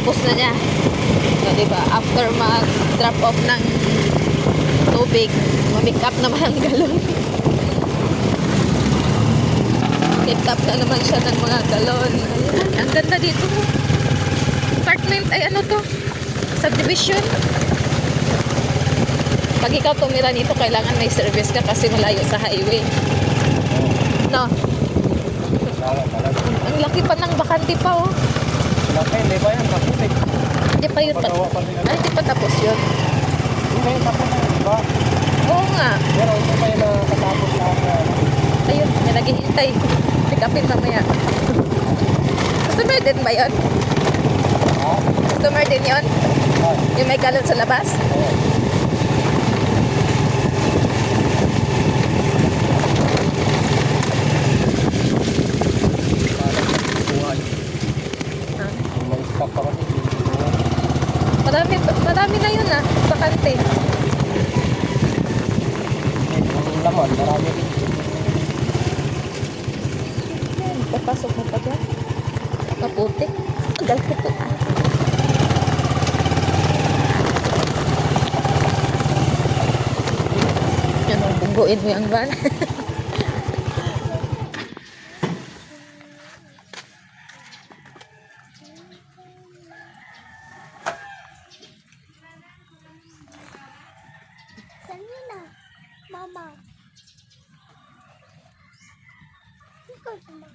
Tapos na niya. So, diba? After mag-drop off ng tubig, ma-make up naman ang galon. Make up na naman siya ng mga galon. Ayan. Ang ganda dito. Apartment, ay ano to? Subdivision. Pag ikaw tumira nito, kailangan may service ka kasi malayo sa highway. No? Ang laki pa ng bakante pa, oh. Laki, di ba yan? Tapos eh. Hindi pa yun. Ay, hindi pa tapos yun. Hindi, tapos na, di ba? Oo nga. Pero hindi pa yung nakatapos na. Ayun, may naghihintay. Pick upin mamaya. Customer din ba yun? Ha? Customer din yun? Ha? Yung may galon sa labas? Oo. May stock pa kasi. Marami na yun ah. Bakante. Ang laman, marami rin. Papasok mo pa dyan. Maputi. Agal ko po ah. Yan ang bungguin mo yung van. Sanina, Mama. Ikaw naman.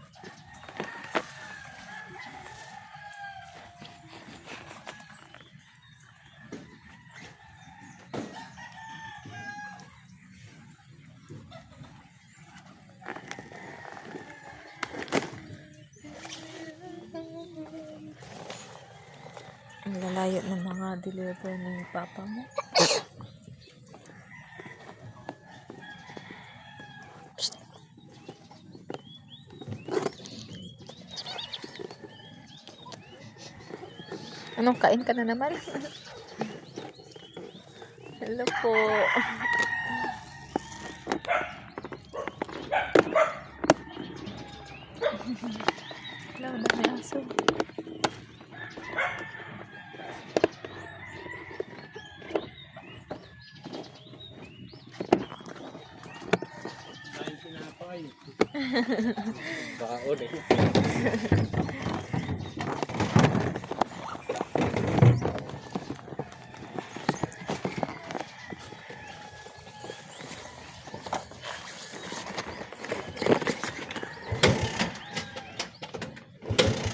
Ang lalayo ng mga deliver ng papa mo. Anong kain ka na naman? Hello po. Hello, dami aso. Baka o,